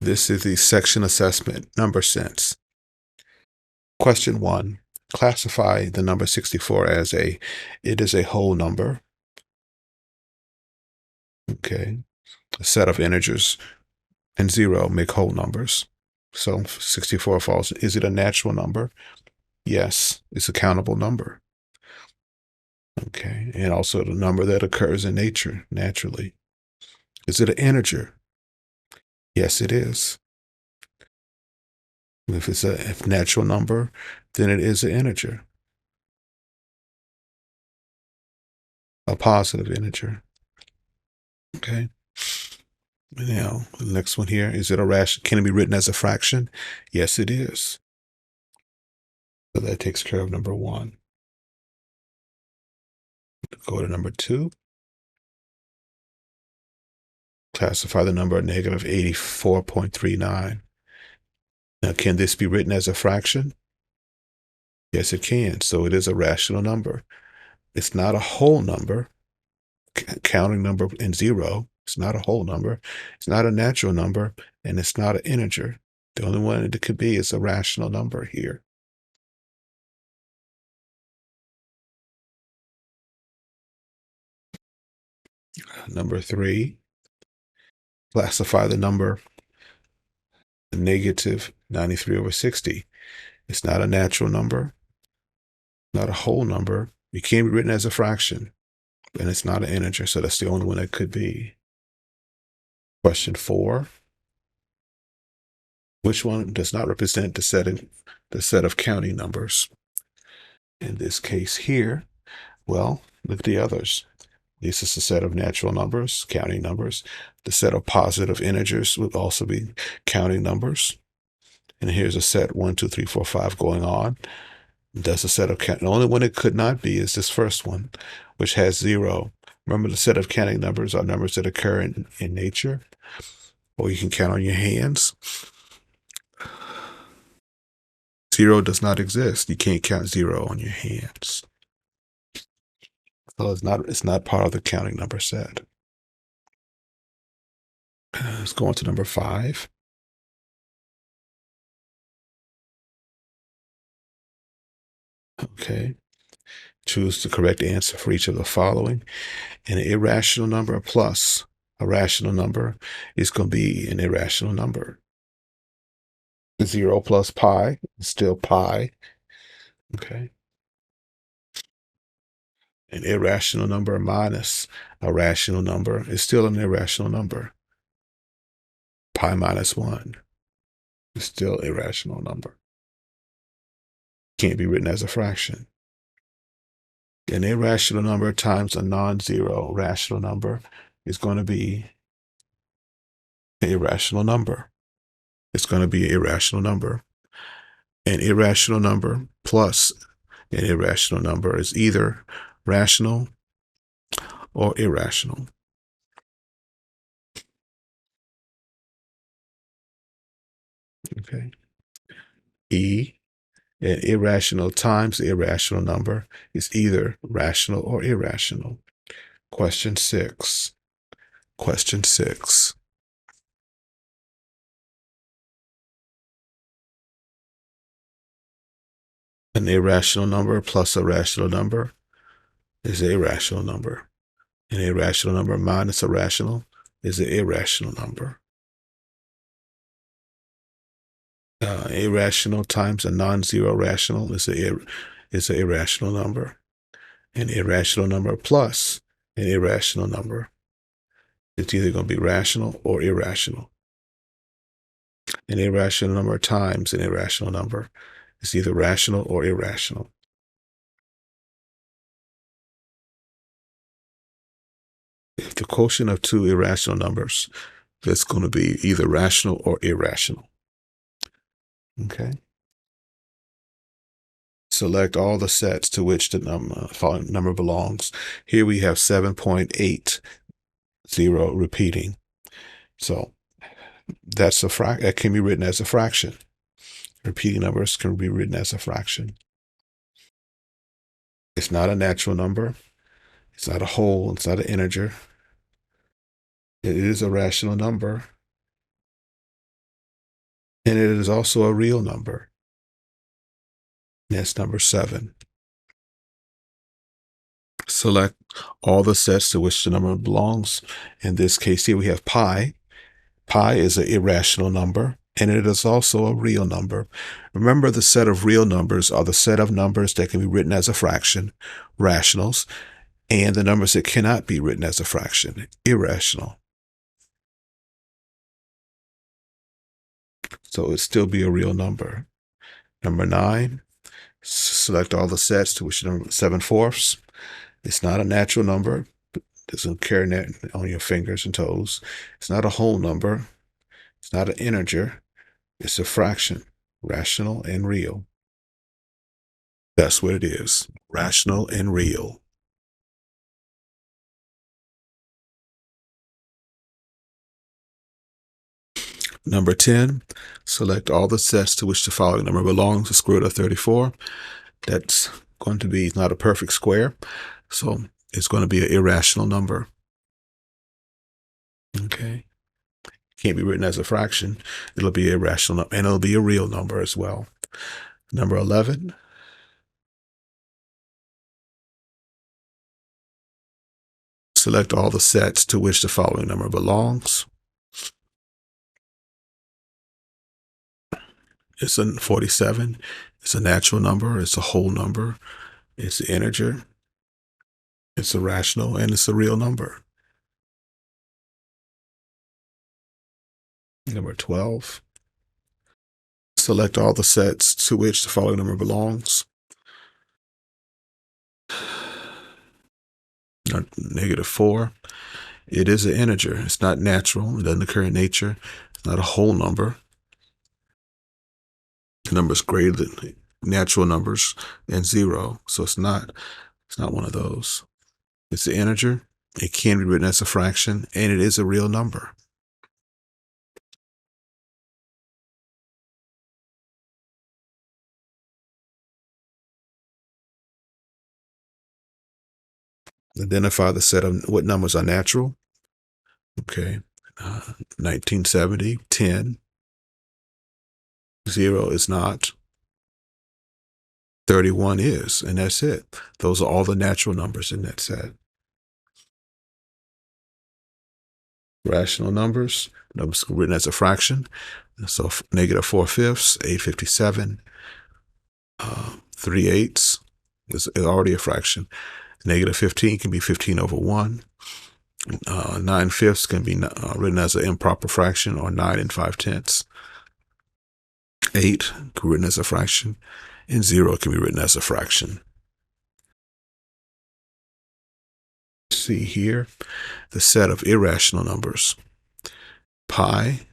This is the section assessment number sense. Question 1. Classify the number 64 as it is a whole number. Okay. A set of integers and 0 make whole numbers. So 64 falls. Is it a natural number? Yes, it's a countable number. Okay. And also the number that occurs in nature, naturally. Is it an integer? Yes, it is. If it's a natural number, then it is an integer. A positive integer. Okay. Now, the next one here, is it a ration? Can it be written as a fraction? Yes, it is. So that takes care of number 1. Go to number 2. Classify the number negative 84.39. Now, can this be written as a fraction? Yes, it can. So it is a rational number. It's not a whole number. Counting number in 0. It's not a whole number. It's not a natural number, and it's not an integer. The only one it could be is a rational number here. Number 3, classify the number negative 93/60. It's not a natural number, not a whole number. It can't be written as a fraction, and it's not an integer, so that's the only one it could be. Question 4. Which one does not represent the set of counting numbers? In this case here, well, look at the others. This is a set of natural numbers, counting numbers. The set of positive integers would also be counting numbers. And here's a set 1, 2, 3, 4, 5 going on. That's a set of count. The only one it could not be is this first one, which has 0. Remember, the set of counting numbers are numbers that occur in nature, or you can count on your hands. 0 does not exist. You can't count 0 on your hands. So it's not part of the counting number set. Let's go on to number 5. Okay. Choose the correct answer for each of the following. An irrational number plus a rational number is going to be an irrational number. 0 plus pi is still pi. Okay. An irrational number minus a rational number is still an irrational number. Pi minus 1 is still a rational number. Can't be written as a fraction. An irrational number times a non-zero rational number is going to be an irrational number. It's going to be an irrational number. An irrational number plus an irrational number is either rational or irrational. Okay. An irrational times the irrational number is either rational or irrational. Question 6. Question 6. An irrational number plus a rational number is an irrational number. An irrational number minus a rational is an irrational number. Irrational times a non-zero rational is an irrational number. An irrational number plus an irrational number, it's either going to be rational or irrational. An irrational number times an irrational number is either rational or irrational. If the quotient of two irrational numbers, that's going to be either rational or irrational. Okay. Select all the sets to which the following number belongs. Here we have 7.80 repeating. So that can be written as a fraction. Repeating numbers can be written as a fraction. It's not a natural number. It's not a whole. It's not an integer. It is a rational number. and it is also a real number. That's number 7. Select all the sets to which the number belongs. In this case here we have pi. Pi is an irrational number, and it is also a real number. Remember, the set of real numbers are the set of numbers that can be written as a fraction, rationals, and the numbers that cannot be written as a fraction, irrational. So it'd still be a real number. Number 9, select all the sets to which the number 7/4. It's not a natural number. It doesn't carry that on your fingers and toes. It's not a whole number. It's not an integer. It's a fraction, rational and real. That's what it is, rational and real. Number 10, select all the sets to which the following number belongs, the square root of 34. That's going to be not a perfect square, so it's going to be an irrational number. Okay. Can't be written as a fraction. It'll be irrational, and it'll be a real number as well. Number 11, select all the sets to which the following number belongs. It's a 47. It's a natural number. It's a whole number. It's an integer. It's a rational, and it's a real number. Number 12, select all the sets to which the following number belongs. -4. It is an integer. It's not natural. It doesn't occur in nature. It's not a whole number. The number is greater than natural numbers and 0, so it's not one of those. It's an integer. It can be written as a fraction, and it is a real number. Identify the set of what numbers are natural. Okay. 1970, 10. 0 is not. 31 is, and that's it. Those are all the natural numbers in that set. Rational numbers written as a fraction. So -4/5, 8/57, 3/8 is already a fraction. -15 can be 15/1. 9/5 can be written as an improper fraction, or 9 5/10. 8 can be written as a fraction, and 0 can be written as a fraction. See here, the set of irrational numbers, pi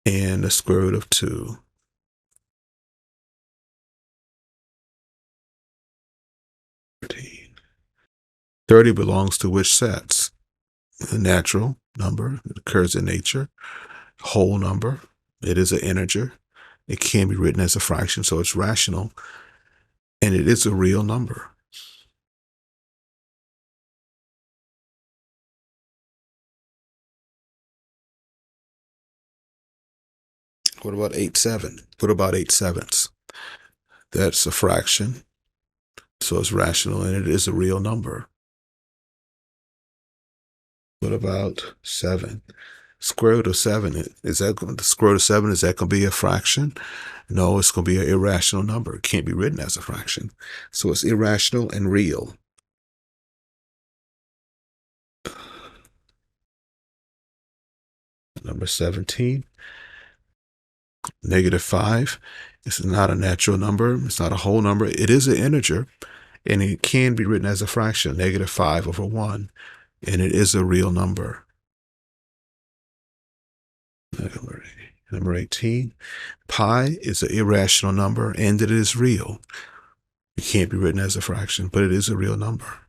and the square root of 2. 30 belongs to which sets? The natural number, it occurs in nature. Whole number, it is an integer. It can be written as a fraction, so it's rational, and it is a real number. What about 8/7? What about 8/7? That's a fraction, so it's rational, and it is a real number. What about 7? Square root of 7, the square root of 7, is that going to be a fraction? No, it's going to be an irrational number. It can't be written as a fraction. So it's irrational and real. Number 17, -5. It's not a natural number. It's not a whole number. It is an integer, and it can be written as a fraction, -5/1, and it is a real number. Number 18, pi is an irrational number, and it is real. It can't be written as a fraction, but it is a real number.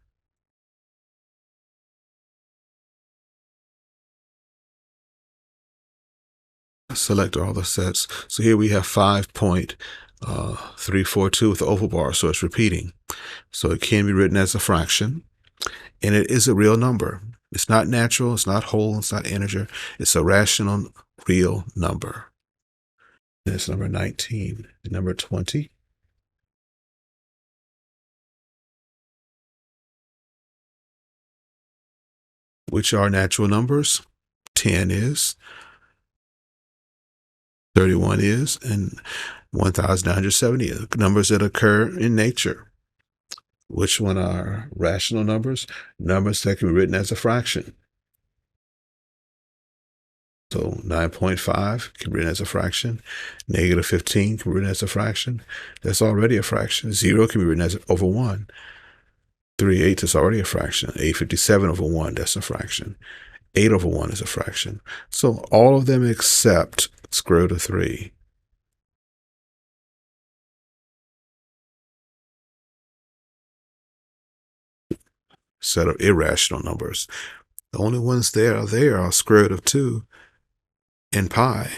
Select all the sets. So here we have 5.342 with the oval bar, so it's repeating. So it can be written as a fraction, and it is a real number. It's not natural, it's not whole, it's not integer. It's a rational, real number. It's number 19. Number 20. Which are natural numbers? 10 is, 31 is, and 1,970 is. Numbers that occur in nature. Which one are rational numbers? Numbers that can be written as a fraction. So 9.5 can be written as a fraction. Negative 15 can be written as a fraction. That's already a fraction. 0 can be written as over 1. 3/8 is already a fraction. 857 over 1, that's a fraction. 8 over 1 is a fraction. So all of them except square root of 3. Set of irrational numbers. The only ones there are square root of 2 and pi.